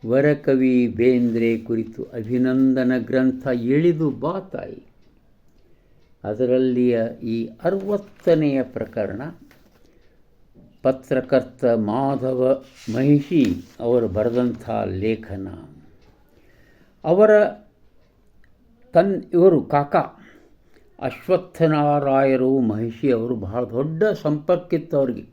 ವರಕವಿ ಬೇಂದ್ರೆ ಕುರಿತು ಅಭಿನಂದನ ಗ್ರಂಥ ಎಳಿದು ಬಾ ತಾಯಿ. ಅದರಲ್ಲಿಯ ಈ 60ನೆಯ ಪ್ರಕರಣ ಪತ್ರಕರ್ತ ಮಾಧವ ಮಹಿಷಿ ಅವರು ಬರೆದಂಥ ಲೇಖನ. ಇವರು ಕಾಕ ಅಶ್ವತ್ಥನಾರಾಯರು ಮಹಿಷಿ ಅವರು ಬಹಳ ದೊಡ್ಡ ಸಂಪರ್ಕಿತ್ತು ಅವರಿಗೆ.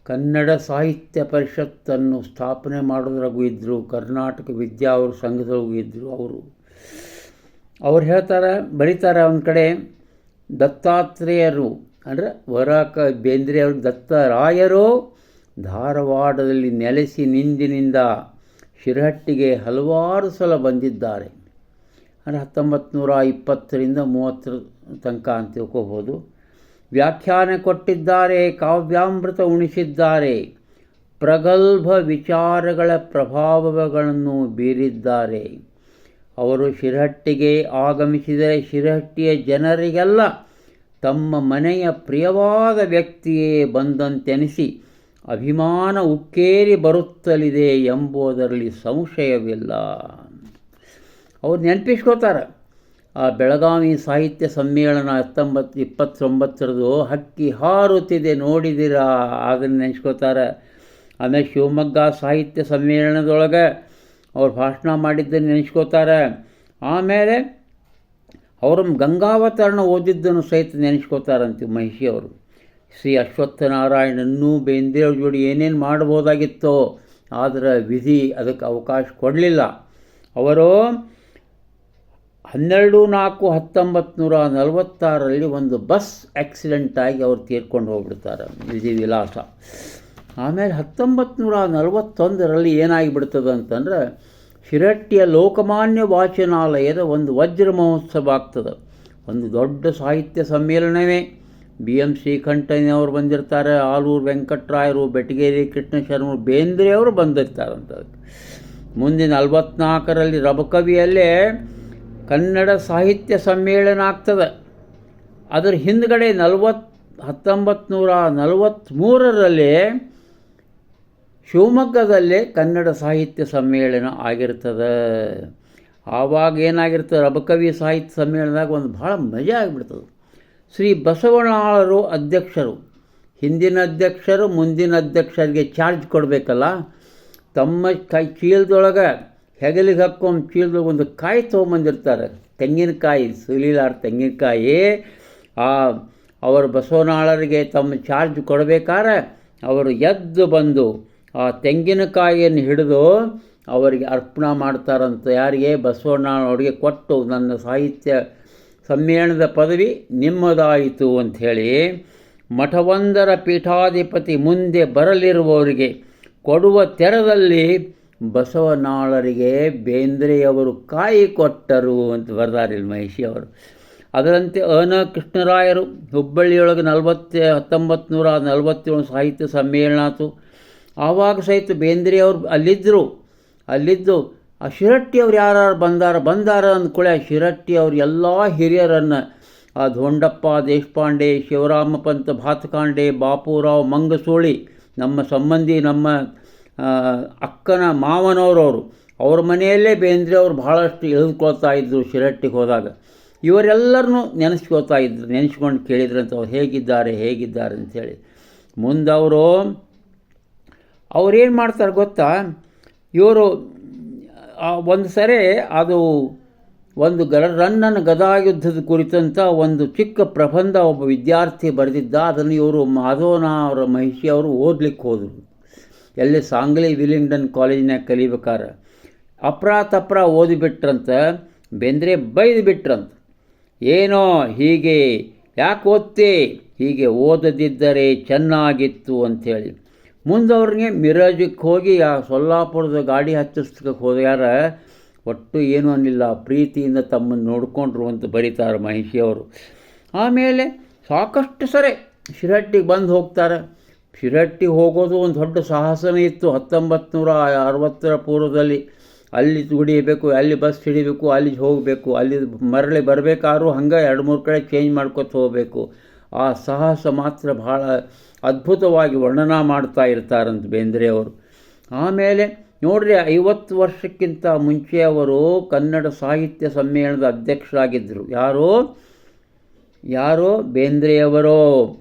ಕನ್ನಡ ಸಾಹಿತ್ಯ ಪರಿಷತ್ತನ್ನು ಸ್ಥಾಪನೆ ಮಾಡೋದ್ರಾಗೂ ಇದ್ದರು, ಕರ್ನಾಟಕ ವಿದ್ಯಾವರ ಸಂಘದೊಳಗೂ ಇದ್ದರು. ಅವ್ರು ಹೇಳ್ತಾರೆ, ಬರೀತಾರೆ ಒಂದು ಕಡೆ, ದತ್ತಾತ್ರೇಯರು ಅಂದರೆ ಬೇಂದ್ರೆ ಅವ್ರಿಗೆ ದತ್ತರಾಯರು ಧಾರವಾಡದಲ್ಲಿ ನೆಲೆಸಿ ನಿಂದಿನಿಂದ ಶಿರಹಟ್ಟಿಗೆ ಹಲವಾರು ಸಲ ಬಂದಿದ್ದಾರೆ. ಅಂದರೆ 1920ರಿಂದ 30 ತನಕ ಅಂತ ತಿಳ್ಕೋಬೋದು. ವ್ಯಾಖ್ಯಾನ ಕೊಟ್ಟಿದ್ದಾರೆ, ಕಾವ್ಯಾಮೃತ ಉಣಿಸಿದ್ದಾರೆ, ಪ್ರಗಲ್ಭ ವಿಚಾರಗಳ ಪ್ರಭಾವಗಳನ್ನು ಬೀರಿದ್ದಾರೆ. ಅವರು ಶಿರಹಟ್ಟಿಗೆ ಆಗಮಿಸಿದರೆ ಶಿರಹಟ್ಟಿಯ ಜನರಿಗೆಲ್ಲ ತಮ್ಮ ಮನೆಯ ಪ್ರಿಯವಾದ ವ್ಯಕ್ತಿಯೇ ಬಂದಂತೆನಿಸಿ ಅಭಿಮಾನ ಉಕ್ಕೇರಿ ಬರುತ್ತಲಿದೆ ಎಂಬುದರಲ್ಲಿ ಸಂಶಯವಿಲ್ಲ. ಅವ್ರು ನೆನಪಿಸ್ಕೋತಾರೆ. ಆ ಬೆಳಗಾವಿ ಸಾಹಿತ್ಯ ಸಮ್ಮೇಳನ 1929 ಹಕ್ಕಿ ಹಾರುತ್ತಿದೆ ನೋಡಿದಿರಾ, ಅದನ್ನು ನೆನೆಸ್ಕೋತಾರೆ. ಆಮೇಲೆ ಶಿವಮೊಗ್ಗ ಸಾಹಿತ್ಯ ಸಮ್ಮೇಳನದೊಳಗೆ ಅವ್ರು ಭಾಷಣ ಮಾಡಿದ್ದನ್ನು ನೆನೆಸ್ಕೋತಾರೆ. ಆಮೇಲೆ ಅವರು ಗಂಗಾವತರಣ ಓದಿದ್ದನ್ನು ಸಹಿತ ನೆನೆಸ್ಕೋತಾರಂತೆ ಮಹಿಷಿಯವರು. ಶ್ರೀ ಅಶ್ವತ್ಥನಾರಾಯಣನ್ನೂ ಬೇಂದ್ರೆ ಜೋಡಿ ಏನೇನು ಮಾಡ್ಬೋದಾಗಿತ್ತೋ, ಆದರೆ ವಿಧಿ ಅದಕ್ಕೆ ಅವಕಾಶ ಕೊಡಲಿಲ್ಲ. ಅವರು 12/4/1946 ಒಂದು ಬಸ್ ಆಕ್ಸಿಡೆಂಟಾಗಿ ಅವರು ತೀರ್ಕೊಂಡು ಹೋಗ್ಬಿಡ್ತಾರೆ, ವಿಧಿ ವಿಲಾಸ. ಆಮೇಲೆ 1941 ಏನಾಗಿಬಿಡ್ತದೆ ಅಂತಂದರೆ, ಶಿರಹಟ್ಟಿಯ ಲೋಕಮಾನ್ಯ ವಾಚನಾಲಯದ ಒಂದು ವಜ್ರ ಮಹೋತ್ಸವ ಆಗ್ತದೆ. ಒಂದು ದೊಡ್ಡ ಸಾಹಿತ್ಯ ಸಮ್ಮೇಳನವೇ. BM ಶ್ರೀಕಂಠಯ್ಯನವರು ಬಂದಿರ್ತಾರೆ, ಆಲೂರು ವೆಂಕಟರಾಯರು, ಬೆಟಗೇರಿ ಕೃಷ್ಣ ಶರ್ಮರು, ಬೇಂದ್ರೆಯವರು ಬಂದಿರ್ತಾರಂತ. ಮುಂದಿನ 44 ರಬಕವಿಯಲ್ಲೇ ಕನ್ನಡ ಸಾಹಿತ್ಯ ಸಮ್ಮೇಳನ ಆಗ್ತದೆ. ಅದರ ಹಿಂದ್ಗಡೆ 1943 ಶಿವಮೊಗ್ಗದಲ್ಲೇ ಕನ್ನಡ ಸಾಹಿತ್ಯ ಸಮ್ಮೇಳನ ಆಗಿರ್ತದೆ. ಆವಾಗ ಏನಾಗಿರ್ತದೆ, ರಬಕವಿ ಸಾಹಿತ್ಯ ಸಮ್ಮೇಳನದಾಗ ಒಂದು ಭಾಳ ಮಜಾ ಆಗಿಬಿಡ್ತದೆ. ಶ್ರೀ ಬಸವಣ್ಣಾಳರು ಅಧ್ಯಕ್ಷರು. ಹಿಂದಿನ ಅಧ್ಯಕ್ಷರು ಮುಂದಿನ ಅಧ್ಯಕ್ಷರಿಗೆ ಚಾರ್ಜ್ ಕೊಡಬೇಕಲ್ಲ. ತಮ್ಮ ಚೀಲದೊಳಗೆ ಹೆಗಲಿಗೆ ಹಾಕ್ಕೊಂಡು ಚೀಲದೊಳಗೆ ಒಂದು ಕಾಯಿ ತೊಗೊಂಬಂದಿರ್ತಾರೆ, ತೆಂಗಿನಕಾಯಿ, ಸುಲಿಲಾರ ತೆಂಗಿನಕಾಯಿ. ಅವರು ಬಸವಣ್ಣಾಳರಿಗೆ ತಮ್ಮ ಚಾರ್ಜ್ ಕೊಡಬೇಕಾದ್ರೆ ಅವರು ಎದ್ದು ಬಂದು ಆ ತೆಂಗಿನಕಾಯಿಯನ್ನು ಹಿಡಿದು ಅವರಿಗೆ ಅರ್ಪಣೆ ಮಾಡ್ತಾರಂತ. ಯಾರಿಗೆ? ಬಸವಣ್ಣನವರಿಗೆ ಕೊಟ್ಟು, ನನ್ನ ಸಾಹಿತ್ಯ ಸಮ್ಮೇಳನದ ಪದವಿ ನಿಮ್ಮದಾಯಿತು ಅಂಥೇಳಿ. ಮಠವೊಂದರ ಪೀಠಾಧಿಪತಿ ಮುಂದೆ ಬರಲಿರುವವರಿಗೆ ಕೊಡುವ ತೆರದಲ್ಲಿ ಬಸವಣ್ಣಾಳರಿಗೆ ಬೇಂದ್ರೆಯವರು ಕಾಯಿ ಕೊಟ್ಟರು ಅಂತ ಬರೆದಾರೆ ಮಹಿಷಿ ಅವರು. ಅದರಂತೆ ಅನ ಕೃಷ್ಣರಾಯರು ಹುಬ್ಬಳ್ಳಿಯೊಳಗೆ 1947 ಸಾಹಿತ್ಯ ಸಮ್ಮೇಳನ ಆಯಿತು. ಆವಾಗ ಸಹಿತ ಬೇಂದ್ರೆಯವರು ಅಲ್ಲಿದ್ದು ಆ ಶಿರಹಟ್ಟಿಯವ್ರು ಯಾರು ಬಂದಾರ ಅಂದ್ಕೊಳ್ಳೆ, ಶಿರಹಟ್ಟಿಯವ್ರು ಎಲ್ಲ ಹಿರಿಯರನ್ನು, ಆ ಧೋಂಡಪ್ಪ ದೇಶಪಾಂಡೆ, ಶಿವರಾಮ ಪಂತ ಭಾತಕಾಂಡೆ, ಬಾಪುರಾವ್ ಮಂಗಸೂಳಿ, ನಮ್ಮ ಸಂಬಂಧಿ, ನಮ್ಮ ಅಕ್ಕನ ಮಾವನವರವರು, ಅವ್ರ ಮನೆಯಲ್ಲೇ ಬೇಂದ್ರೆಯವರು ಭಾಳಷ್ಟು ಇಳಿದುಕೊಳ್ತಾ ಇದ್ದರು ಶಿರಹಟ್ಟಿಗೆ ಹೋದಾಗ. ಇವರೆಲ್ಲರನ್ನೂ ನೆನೆಸ್ಕೊಂಡು ಕೇಳಿದ್ರಂತ, ಅವ್ರು ಹೇಗಿದ್ದಾರೆ ಅಂಥೇಳಿ. ಮುಂದೆ ಅವ್ರೇನು ಮಾಡ್ತಾರೆ ಗೊತ್ತಾ, ಇವರು ಒಂದು ಸರಿ ಅದು ಒಂದು ರನ್ನನ ಗದಾಯುದ್ಧದ ಕುರಿತಂಥ ಒಂದು ಚಿಕ್ಕ ಪ್ರಬಂಧ ಒಬ್ಬ ವಿದ್ಯಾರ್ಥಿ ಬರೆದಿದ್ದ. ಅದನ್ನು ಇವರು ಮಾಧವನವರ ಮಹಿಷಿಯವರು ಓದಲಿಕ್ಕೆ ಹೋದರು. ಎಲ್ಲಿ? ಸಾಂಗ್ಲಿ ವಿಲಿಂಗ್ಡನ್ ಕಾಲೇಜಿನಾಗ ಕಲಿಬೇಕಾರೆ. ಅಪ್ರಾತಪ್ರ ಓದಿಬಿಟ್ರಂತ. ಬೇಂದ್ರೆ ಬೈದು ಬಿಟ್ರಂತ, ಏನೋ ಹೀಗೆ ಯಾಕೆ ಓದ್ತೆ, ಹೀಗೆ ಓದದಿದ್ದರೆ ಚೆನ್ನಾಗಿತ್ತು ಅಂಥೇಳಿ. ಮುಂದವ್ರಿಗೆ ಮಿರಾಜಕ್ಕೆ ಹೋಗಿ ಆ ಸೊಲ್ಲಾಪುರದ ಗಾಡಿ ಹತ್ತಿಸ್ಲಿಕ್ಕೆ ಹೋಗ್ಯಾರ. ಒಟ್ಟು ಏನೂ ಅನ್ನಿಲ್ಲ, ಪ್ರೀತಿಯಿಂದ ತಮ್ಮನ್ನು ನೋಡಿಕೊಂಡ್ರು ಅಂತ ಬರೀತಾರೆ ಮಹಿಷಿಯವರು. ಆಮೇಲೆ ಸಾಕಷ್ಟು ಸರಿ ಶಿರಹಟ್ಟಿಗೆ ಬಂದು ಹೋಗ್ತಾರೆ. ಶಿರಹಟ್ಟಿಗೆ ಹೋಗೋದು ಒಂದು ದೊಡ್ಡ ಸಾಹಸನೇ ಇತ್ತು 1960 ಪೂರ್ವದಲ್ಲಿ. ಅಲ್ಲಿ ಹುಡಿಯಬೇಕು, ಅಲ್ಲಿ ಬಸ್ ಹಿಡಿಬೇಕು, ಅಲ್ಲಿ ಹೋಗಬೇಕು, ಅಲ್ಲಿ ಮರಳಿ ಬರಬೇಕಾದ್ರೂ ಹಂಗೆ 2-3 ಕಡೆ ಚೇಂಜ್ ಮಾಡ್ಕೊತ ಹೋಗಬೇಕು. ಆ ಸಾಹಸ ಮಾತ್ರ ಭಾಳ ಅದ್ಭುತವಾಗಿ ವರ್ಣನ ಮಾಡ್ತಾ ಇರ್ತಾರಂತ ಬೇಂದ್ರೆಯವರು. ಆಮೇಲೆ ನೋಡ್ರಿ, 50 ವರ್ಷಕ್ಕಿಂತ ಮುಂಚೆ ಅವರು ಕನ್ನಡ ಸಾಹಿತ್ಯ ಸಮ್ಮೇಳನದ ಅಧ್ಯಕ್ಷರಾಗಿದ್ದರು. ಯಾರೋ ಬೇಂದ್ರೆಯವರೋ.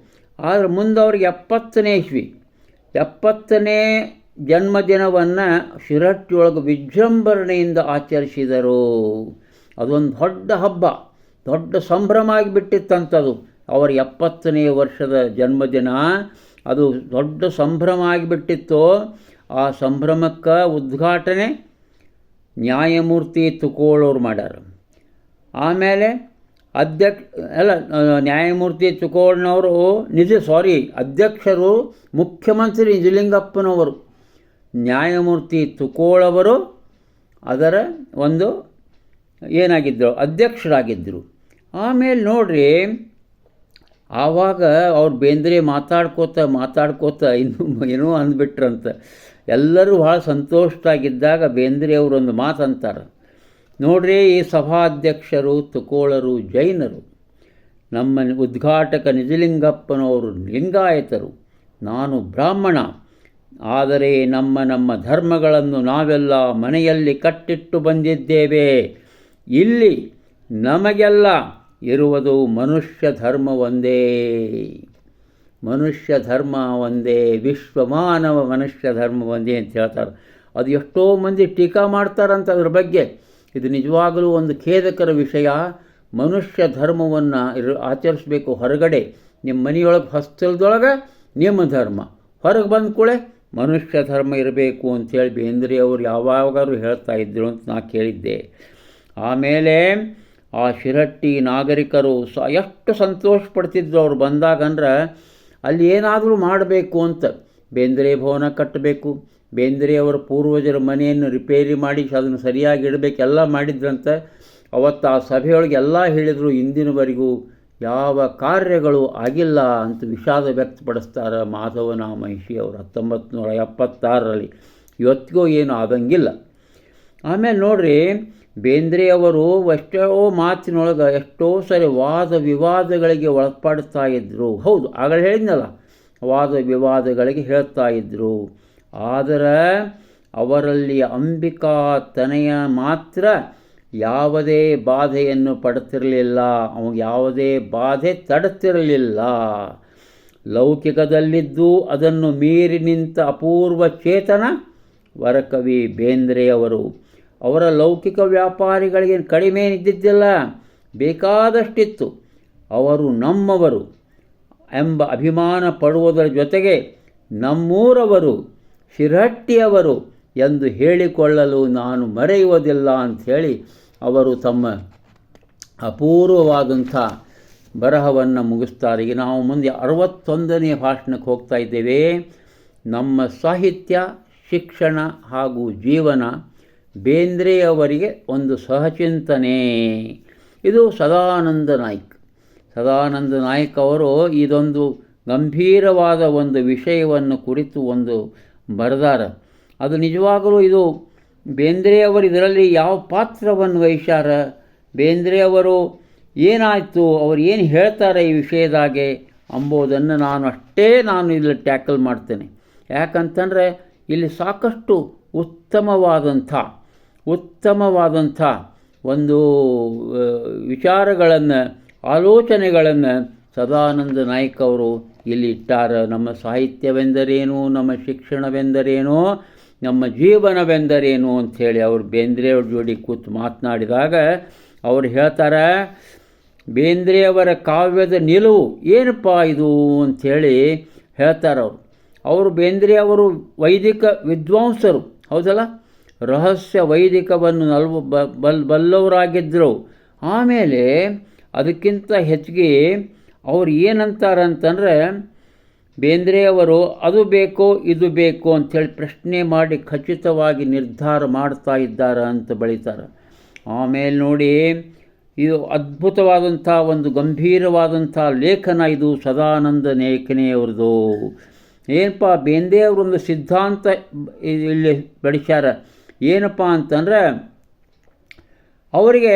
ಆದರೆ ಮುಂದೆ ಅವ್ರಿಗೆ 70ನೇ ಜನ್ಮದಿನವನ್ನು ಶಿರಹಟ್ಟಿಯೊಳಗೆ ವಿಜೃಂಭಣೆಯಿಂದ ಆಚರಿಸಿದರು. ಅದೊಂದು ದೊಡ್ಡ ಹಬ್ಬ, ದೊಡ್ಡ ಸಂಭ್ರಮ ಆಗಿಬಿಟ್ಟಿತ್ತಂಥದ್ದು. ಅವರ 70ನೇ ವರ್ಷದ ಜನ್ಮದಿನ ಅದು ದೊಡ್ಡ ಸಂಭ್ರಮ ಆಗಿಬಿಟ್ಟಿತ್ತು. ಆ ಸಂಭ್ರಮಕ್ಕೆ ಉದ್ಘಾಟನೆ ನ್ಯಾಯಮೂರ್ತಿ ತುಕೋಳವ್ರು ಮಾಡ್ಯಾರ. ಆಮೇಲೆ ನ್ಯಾಯಮೂರ್ತಿ ತುಕೋಳ್ನವರು ಅಧ್ಯಕ್ಷರು ಮುಖ್ಯಮಂತ್ರಿ ನಿಜಲಿಂಗಪ್ಪನವರು. ನ್ಯಾಯಮೂರ್ತಿ ತುಕೋಳವರು ಅದರ ಒಂದು ಅಧ್ಯಕ್ಷರಾಗಿದ್ದರು. ಆಮೇಲೆ ನೋಡ್ರಿ, ಆವಾಗ ಅವ್ರು ಬೇಂದ್ರೆ ಮಾತಾಡ್ಕೋತ ಏನೋ ಅಂದ್ಬಿಟ್ರಂತ. ಎಲ್ಲರೂ ಭಾಳ ಸಂತೋಷವಾಗಿದ್ದಾಗ ಬೇಂದ್ರೆ ಅವರೊಂದು ಮಾತಂತಾರೆ ನೋಡ್ರಿ, ಈ ಸಭಾಧ್ಯಕ್ಷರು ತುಕೋಳರು ಜೈನರು, ನಮ್ಮ ಉದ್ಘಾಟಕ ನಿಜಲಿಂಗಪ್ಪನವರು ಲಿಂಗಾಯತರು, ನಾನು ಬ್ರಾಹ್ಮಣ. ಆದರೆ ನಮ್ಮ ಧರ್ಮಗಳನ್ನು ನಾವೆಲ್ಲ ಮನೆಯಲ್ಲಿ ಕಟ್ಟಿಟ್ಟು ಬಂದಿದ್ದೇವೆ. ಇಲ್ಲಿ ನಮಗೆಲ್ಲ ಇರುವುದು ಮನುಷ್ಯ ಧರ್ಮ ಒಂದೇ, ವಿಶ್ವಮಾನವ ಮನುಷ್ಯ ಧರ್ಮ ಒಂದೇ ಅಂತ ಹೇಳ್ತಾರೆ. ಅದು ಎಷ್ಟೋ ಮಂದಿ ಟೀಕಾ ಮಾಡ್ತಾರಂತ ಅದ್ರ ಬಗ್ಗೆ. ಇದು ನಿಜವಾಗಲೂ ಒಂದು ಖೇದಕರ ವಿಷಯ. ಮನುಷ್ಯ ಧರ್ಮವನ್ನು ಆಚರಿಸಬೇಕು. ಹೊರಗಡೆ ನಿಮ್ಮ ಮನೆಯೊಳಗೆ ಹೊಸ್ತಲದೊಳಗೆ ನಿಮ್ಮ ಧರ್ಮ, ಹೊರಗೆ ಬಂದ ಕೂಡಲೇ ಮನುಷ್ಯ ಧರ್ಮ ಇರಬೇಕು ಅಂಥೇಳಿ ಬೇಂದ್ರೆ ಅವರು ಯಾವಾಗಾದ್ರೂ ಹೇಳ್ತಾ ಇದ್ರು ಅಂತ ನಾ ಕೇಳಿದ್ದೆ. ಆಮೇಲೆ ಆ ಶಿರಹಟ್ಟಿ ನಾಗರಿಕರು ಎಷ್ಟು ಸಂತೋಷ ಪಡ್ತಿದ್ರು ಅವ್ರು ಬಂದಾಗಂದ್ರೆ, ಅಲ್ಲಿ ಏನಾದರೂ ಮಾಡಬೇಕು ಅಂತ. ಬೇಂದ್ರೆ ಭವನ ಕಟ್ಟಬೇಕು, ಬೇಂದ್ರೆಯವರ ಪೂರ್ವಜರ ಮನೆಯನ್ನು ರಿಪೇರಿ ಮಾಡಿ ಅದನ್ನು ಸರಿಯಾಗಿ ಇಡಬೇಕೆಲ್ಲ ಮಾಡಿದ್ರಂತೆ. ಅವತ್ತು ಆ ಸಭೆಯೊಳಗೆ ಎಲ್ಲ ಹೇಳಿದರು, ಇಂದಿನವರೆಗೂ ಯಾವ ಕಾರ್ಯಗಳು ಆಗಿಲ್ಲ ಅಂತ ವಿಷಾದ ವ್ಯಕ್ತಪಡಿಸ್ತಾರೆ ಮಾಧವನ ಮಹಿಷಿ ಅವರು 1976ರಲ್ಲಿ. ಇವತ್ತಿಗೂ ಏನು ಆಗಂಗಿಲ್ಲ. ಆಮೇಲೆ ನೋಡ್ರಿ, ಬೇಂದ್ರೆಯವರು ಎಷ್ಟೋ ಮಾತಿನೊಳಗೆ ಎಷ್ಟೋ ಸರಿ ವಾದ ವಿವಾದಗಳಿಗೆ ಒಳಪಡ್ತಾ ಇದ್ದರು. ಹೌದು, ಆಗಲೇ ಹೇಳಿದ್ನಲ್ಲ, ವಾದ ವಿವಾದಗಳಿಗೆ ಹೇಳ್ತಾ ಇದ್ದರು. ಆದರೆ ಅವರಲ್ಲಿ ಅಂಬಿಕಾ ತನಯ ಮಾತ್ರ ಯಾವುದೇ ಬಾಧೆಯನ್ನು ಪಡುತ್ತಿರಲಿಲ್ಲ, ಅವಾಗ ಯಾವುದೇ ಬಾಧೆ ತಡುತ್ತಿರಲಿಲ್ಲ. ಲೌಕಿಕದಲ್ಲಿದ್ದು ಅದನ್ನು ಮೀರಿ ನಿಂತ ಅಪೂರ್ವ ಚೇತನ ವರಕವಿ ಬೇಂದ್ರೆಯವರು. ಅವರ ಲೌಕಿಕ ವ್ಯಾಪಾರಿಗಳಿಗೆ ಕಡಿಮೆ ಇದ್ದಿದ್ದಿಲ್ಲ, ಬೇಕಾದಷ್ಟಿತ್ತು. ಅವರು ನಮ್ಮವರು ಎಂಬ ಅಭಿಮಾನ ಪಡುವುದರ ಜೊತೆಗೆ ನಮ್ಮೂರವರು, ಶಿರಹಟ್ಟಿಯವರು ಎಂದು ಹೇಳಿಕೊಳ್ಳಲು ನಾನು ಮರೆಯುವುದಿಲ್ಲ ಅಂಥೇಳಿ ಅವರು ತಮ್ಮ ಅಪೂರ್ವವಾದಂಥ ಬರಹವನ್ನು ಮುಗಿಸ್ತಾರೆ. ಈಗ ನಾವು ಮುಂದೆ 61ನೇ ಭಾಷಣಕ್ಕೆ ಹೋಗ್ತಾ ಇದ್ದೇವೆ. ನಮ್ಮ ಸಾಹಿತ್ಯ, ಶಿಕ್ಷಣ ಹಾಗೂ ಜೀವನ ಬೇಂದ್ರೆಯವರಿಗೆ ಒಂದು ಸಹಚಿಂತನೆ. ಇದು ಸದಾನಂದ ನಾಯ್ಕ್ ಅವರು ಇದೊಂದು ಗಂಭೀರವಾದ ಒಂದು ವಿಷಯವನ್ನು ಕುರಿತು ಒಂದು ಬರೆದಾರ. ಅದು ನಿಜವಾಗಲೂ ಇದು ಬೇಂದ್ರೆಯವರು ಇದರಲ್ಲಿ ಯಾವ ಪಾತ್ರವನ್ನು ವಹಿಸ್ಯಾರ, ಬೇಂದ್ರೆಯವರು ಏನಾಯಿತು, ಅವರು ಏನು ಹೇಳ್ತಾರೆ ಈ ವಿಷಯದಾಗೆ ಅಂಬೋದನ್ನು ನಾನು ಇಲ್ಲಿ ಟ್ಯಾಕಲ್ ಮಾಡ್ತೇನೆ. ಯಾಕಂತಂದರೆ ಇಲ್ಲಿ ಸಾಕಷ್ಟು ಉತ್ತಮವಾದಂಥ ಒಂದು ವಿಚಾರಗಳನ್ನು, ಆಲೋಚನೆಗಳನ್ನು ಸದಾನಂದ ನಾಯ್ಕ್ ಅವರು ಇಲ್ಲಿ ಇಟ್ಟಾರ. ನಮ್ಮ ಸಾಹಿತ್ಯವೆಂದರೇನು, ನಮ್ಮ ಶಿಕ್ಷಣವೆಂದರೇನು, ನಮ್ಮ ಜೀವನವೆಂದರೇನು ಅಂಥೇಳಿ ಅವರು ಬೇಂದ್ರೆಯವ್ರ ಜೋಡಿ ಕೂತು ಮಾತನಾಡಿದಾಗ ಅವರು ಹೇಳ್ತಾರೆ, ಬೇಂದ್ರೆಯವರ ಕಾವ್ಯದ ನಿಲುವು ಏನಪ್ಪ ಇದು ಅಂಥೇಳಿ ಹೇಳ್ತಾರೆ. ಅವರು ಬೇಂದ್ರೆಯವರು ವೈದಿಕ ವಿದ್ವಾಂಸರು, ಹೌದಲ್ಲ, ರಹಸ್ಯ ವೈದಿಕವನ್ನು ಬಲ್ಲವರಾಗಿದ್ದರು. ಆಮೇಲೆ ಅದಕ್ಕಿಂತ ಹೆಚ್ಚಿಗೆ ಅವ್ರು ಏನಂತಾರಂತಂದರೆ, ಬೇಂದ್ರೆಯವರು ಅದು ಬೇಕೋ ಇದು ಬೇಕೋ ಅಂಥೇಳಿ ಪ್ರಶ್ನೆ ಮಾಡಿ ಖಚಿತವಾಗಿ ನಿರ್ಧಾರ ಮಾಡ್ತಾ ಇದ್ದಾರೆ ಅಂತ ಬಳಿತಾರೆ. ಆಮೇಲೆ ನೋಡಿ, ಇದು ಅದ್ಭುತವಾದಂಥ ಒಂದು ಗಂಭೀರವಾದಂಥ ಲೇಖನ ಇದು ಸದಾನಂದ ನಾಯ್ಕನೆಯವ್ರದ್ದು. ಏನಪ್ಪ ಬೇಂದ್ರೆಯವರೊಂದು ಸಿದ್ಧಾಂತ ಇಲ್ಲಿ ಬೆಳೆಸ್ಯಾರ. ಏನಪ್ಪ ಅಂತಂದರೆ ಅವರಿಗೆ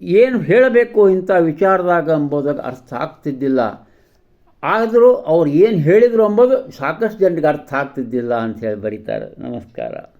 ಏನು ಹೇಳಬೇಕು ಇಂಥ ವಿಚಾರದಾಗ ಎಂಬುದಾಗ ಅರ್ಥ ಆಗ್ತಿದ್ದಿಲ್ಲ. ಆದರೂ ಅವ್ರು ಏನು ಹೇಳಿದರು ಎಂಬುದು ಸಾಕಷ್ಟು ಜನರಿಗೆ ಅರ್ಥ ಆಗ್ತಿದ್ದಿಲ್ಲ ಅಂಥೇಳಿ ಬರೀತಾರೆ. ನಮಸ್ಕಾರ.